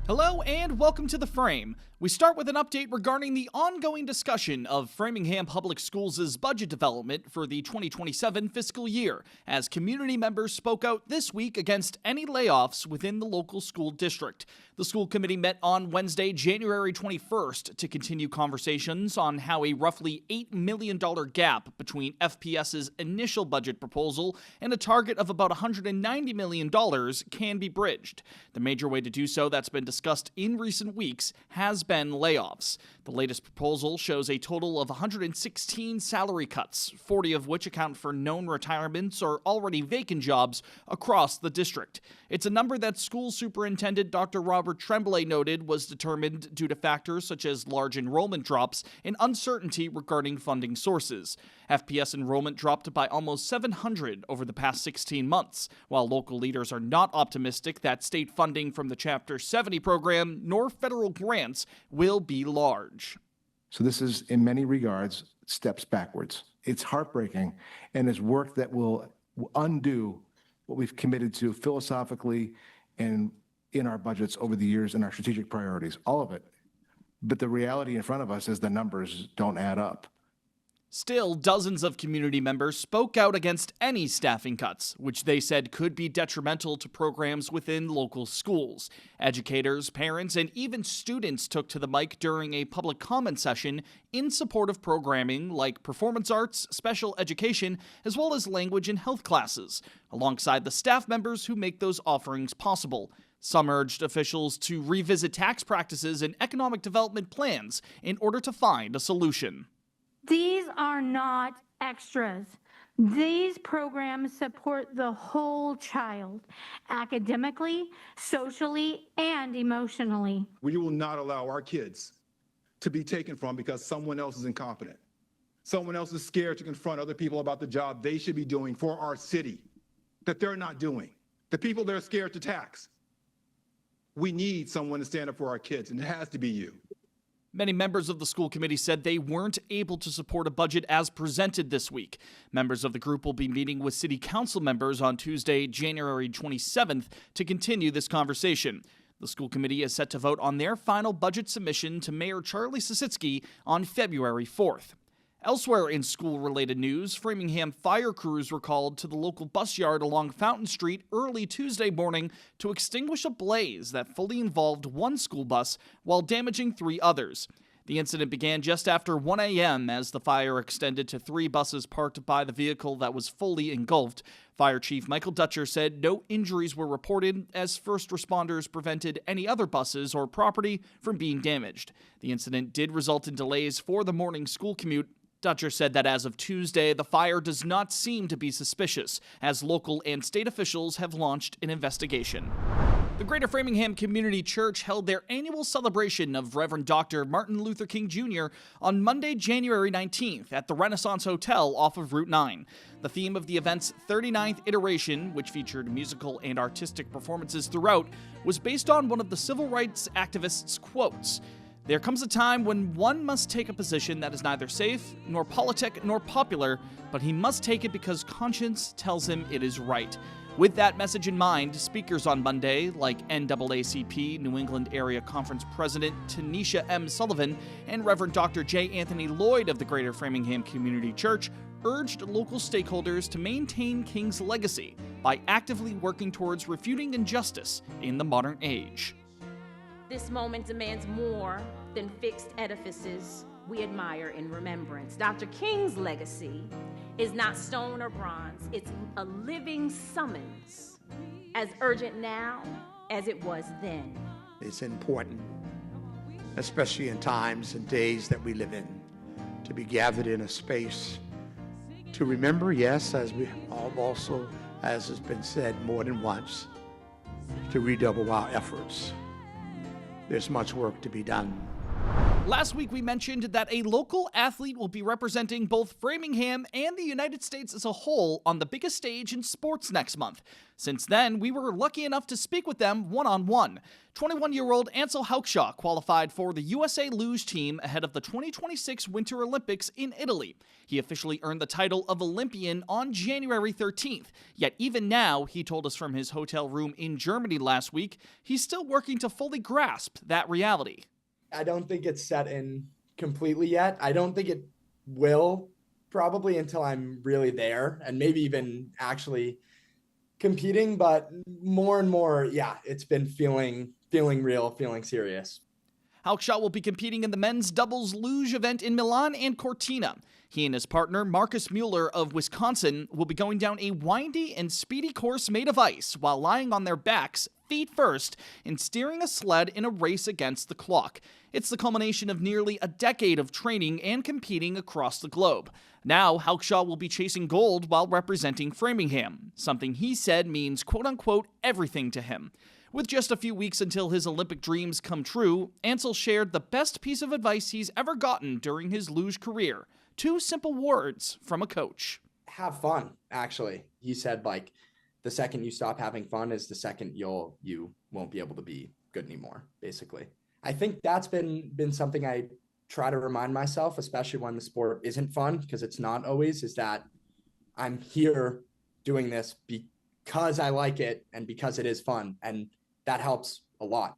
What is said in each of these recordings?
Hello and welcome to The Frame. We start with an update regarding the ongoing discussion of Framingham Public Schools' budget development for the 2027 fiscal year, as community members spoke out this week against any layoffs within the local school district. The school committee met on Wednesday, January 21st, to continue conversations on how a roughly $8 million gap between FPS's initial budget proposal and a target of about $190 million can be bridged. The major way to do so that's been discussed in recent weeks has been layoffs. The latest proposal shows a total of 116 salary cuts, 40 of which account for known retirements or already vacant jobs across the district. It's a number that school superintendent Dr. Robert Tremblay noted was determined due to factors such as large enrollment drops and uncertainty regarding funding sources. FPS enrollment dropped by almost 700 over the past 16 months, while local leaders are not optimistic that state funding from the Chapter 70 program nor federal grants will be large. So this is, in many regards, steps backwards. It's heartbreaking, and it's work that will undo what we've committed to philosophically and in our budgets over the years and our strategic priorities, all of it. But the reality in front of us is the numbers don't add up. Still, dozens of community members spoke out against any staffing cuts, which they said could be detrimental to programs within local schools. Educators, parents, and even students took to the mic during a public comment session in support of programming like performance arts, special education, as well as language and health classes, alongside the staff members who make those offerings possible. Some urged officials to revisit tax practices and economic development plans in order to find a solution. These are not extras. These programs support the whole child, academically, socially, and emotionally. We will not allow our kids to be taken from because someone else is incompetent. Someone else is scared to confront other people about the job they should be doing for our city that they're not doing. The people they're scared to tax. We need someone to stand up for our kids, and it has to be you. Many members of the school committee said they weren't able to support a budget as presented this week. Members of the group will be meeting with city council members on Tuesday, January 27th, to continue this conversation. The school committee is set to vote on their final budget submission to Mayor Charlie Sisitsky on February 4th. Elsewhere in school-related news, Framingham fire crews were called to the local bus yard along Fountain Street early Tuesday morning to extinguish a blaze that fully involved one school bus while damaging 3 others. The incident began just after 1 a.m. as the fire extended to 3 buses parked by the vehicle that was fully engulfed. Fire Chief Michael Dutcher said no injuries were reported as first responders prevented any other buses or property from being damaged. The incident did result in delays for the morning school commute. Dutcher said that as of Tuesday, the fire does not seem to be suspicious, as local and state officials have launched an investigation. The Greater Framingham Community Church held their annual celebration of Reverend Dr. Martin Luther King Jr. on Monday, January 19th at the Renaissance Hotel off of Route 9. The theme of the event's 39th iteration, which featured musical and artistic performances throughout, was based on one of the civil rights activists' quotes. "There comes a time when one must take a position that is neither safe, nor politic, nor popular, but he must take it because conscience tells him it is right." With that message in mind, speakers on Monday, like NAACP New England Area Conference President Tanisha M. Sullivan and Reverend Dr. J. Anthony Lloyd of the Greater Framingham Community Church, urged local stakeholders to maintain King's legacy by actively working towards refuting injustice in the modern age. This moment demands more than fixed edifices we admire in remembrance. Dr. King's legacy is not stone or bronze. It's a living summons, as urgent now as it was then. It's important, especially in times and days that we live in, to be gathered in a space to remember, yes, as we also, as has been said more than once, to redouble our efforts. There's much work to be done. Last week, we mentioned that a local athlete will be representing both Framingham and the United States as a whole on the biggest stage in sports next month. Since then, we were lucky enough to speak with them one-on-one. 21-year-old Ansel Haukshaw qualified for the USA luge team ahead of the 2026 Winter Olympics in Italy. He officially earned the title of Olympian on January 13th. Yet even now, he told us from his hotel room in Germany last week, he's still working to fully grasp that reality. I don't think it's set in completely yet. I don't think it will probably until I'm really there and maybe even actually competing, but more and more, yeah, it's been feeling real, feeling serious. Haukshaw will be competing in the men's doubles luge event in Milan and Cortina. He and his partner, Marcus Mueller of Wisconsin, will be going down a windy and speedy course made of ice while lying on their backs, feet first, and steering a sled in a race against the clock. It's the culmination of nearly a decade of training and competing across the globe. Now, Haukshaw will be chasing gold while representing Framingham, something he said means quote-unquote everything to him. With just a few weeks until his Olympic dreams come true, Ansel shared the best piece of advice he's ever gotten during his luge career. 2 simple words from a coach. Have fun, actually. He said, like, the second you stop having fun is the second you won't be able to be good anymore, basically. I think that's been something I try to remind myself, especially when the sport isn't fun, because it's not always, is that I'm here doing this because I like it and because it is fun. And that helps a lot.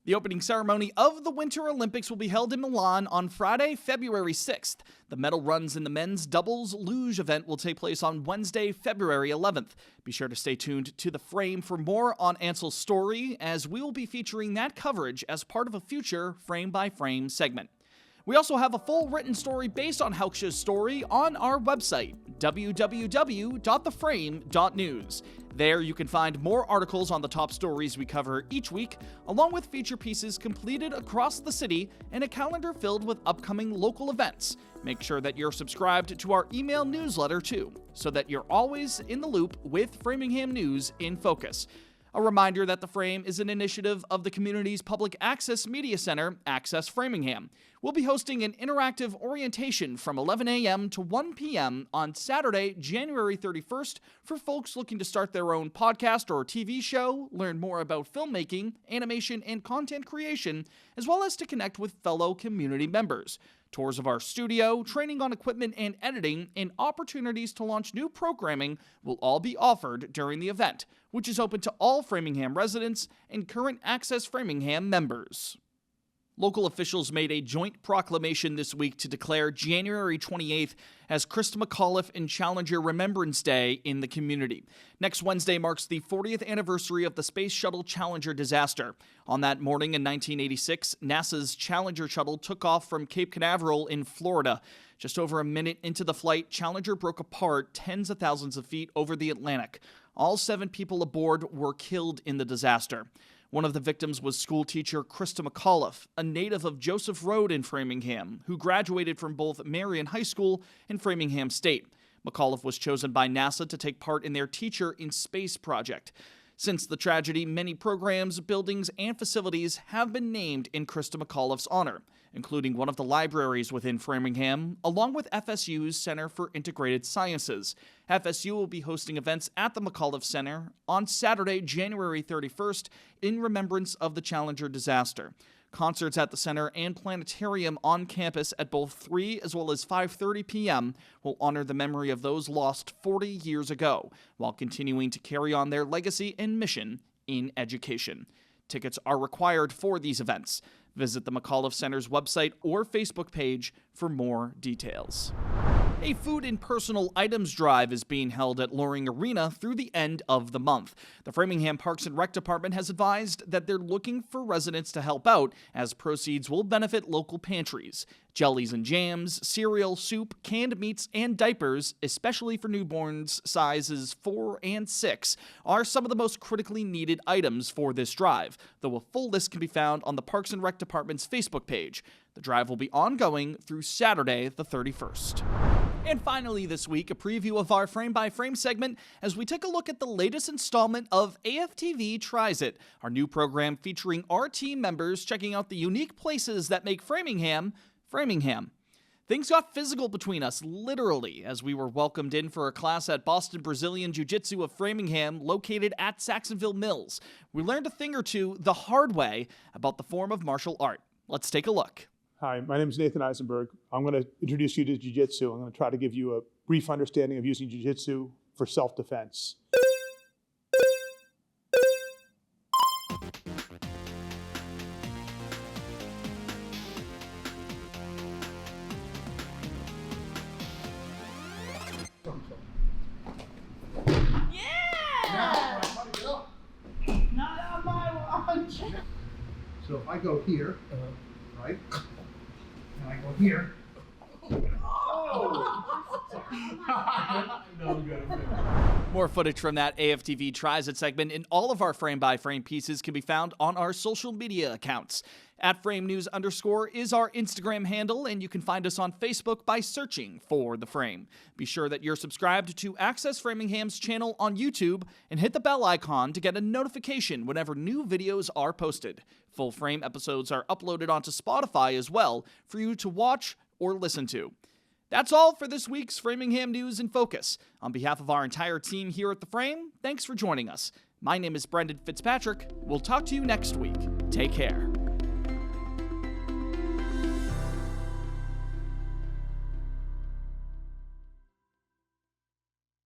The opening ceremony of the Winter Olympics will be held in Milan on Friday, February 6th. The medal runs in the men's doubles luge event will take place on Wednesday, February 11th. Be sure to stay tuned to The Frame for more on Ansel's story, as we will be featuring that coverage as part of a future frame-by-frame segment. We also have a full written story based on Haukshaw's story on our website, www.theframe.news. There you can find more articles on the top stories we cover each week, along with feature pieces completed across the city and a calendar filled with upcoming local events. Make sure that you're subscribed to our email newsletter too, so that you're always in the loop with Framingham news in focus. A reminder that The Frame is an initiative of the community's public access media center, Access Framingham. We'll be hosting an interactive orientation from 11 a.m. to 1 p.m. on Saturday, January 31st, for folks looking to start their own podcast or TV show, learn more about filmmaking, animation, and content creation, as well as to connect with fellow community members. Tours of our studio, training on equipment and editing, and opportunities to launch new programming will all be offered during the event, which is open to all Framingham residents and current Access Framingham members. Local officials made a joint proclamation this week to declare January 28th as Krista McAuliffe and Challenger Remembrance Day in the community. Next Wednesday marks the 40th anniversary of the Space Shuttle Challenger disaster. On that morning in 1986, NASA's Challenger shuttle took off from Cape Canaveral in Florida. Just over a minute into the flight, Challenger broke apart tens of thousands of feet over the Atlantic. All 7 people aboard were killed in the disaster. One of the victims was schoolteacher Krista McAuliffe, a native of Joseph Road in Framingham, who graduated from both Marion High School and Framingham State. McAuliffe was chosen by NASA to take part in their Teacher in Space project. Since the tragedy, many programs, buildings, and facilities have been named in Krista McAuliffe's honor, including one of the libraries within Framingham, along with FSU's Center for Integrated Sciences. FSU will be hosting events at the McAuliffe Center on Saturday, January 31st, in remembrance of the Challenger disaster. Concerts at the center and planetarium on campus at both 3 as well as 5:30 p.m. will honor the memory of those lost 40 years ago, while continuing to carry on their legacy and mission in education. Tickets are required for these events. Visit the McAuliffe Center's website or Facebook page for more details. A food and personal items drive is being held at Loring Arena through the end of the month. The Framingham Parks and Rec Department has advised that they're looking for residents to help out, as proceeds will benefit local pantries. Jellies and jams, cereal, soup, canned meats, and diapers, especially for newborns sizes 4 and 6, are some of the most critically needed items for this drive, though a full list can be found on the Parks and Rec Department's Facebook page. The drive will be ongoing through Saturday, the 31st. And finally this week, a preview of our Frame by Frame segment as we take a look at the latest installment of AFTV Tries It, our new program featuring our team members checking out the unique places that make Framingham, Framingham. Things got physical between us, literally, as we were welcomed in for a class at Boston Brazilian Jiu-Jitsu of Framingham, located at Saxonville Mills. We learned a thing or two the hard way about the form of martial art. Let's take a look. Hi, my name is Nathan Eisenberg. I'm going to introduce you to Jiu-Jitsu. I'm going to try to give you a brief understanding of using Jiu-Jitsu for self-defense. So if I go here, right, and I go here. More footage from that AFTV Tries It segment in all of our Frame by Frame pieces can be found on our social media accounts. @FrameNews_ is our Instagram handle, and you can find us on Facebook by searching for The Frame. Be sure that you're subscribed to Access Framingham's channel on YouTube and hit the bell icon to get a notification whenever new videos are posted. Full Frame episodes are uploaded onto Spotify as well for you to watch or listen to. That's all for this week's Framingham News in Focus. On behalf of our entire team here at The Frame, thanks for joining us. My name is Brendan Fitzpatrick. We'll talk to you next week. Take care.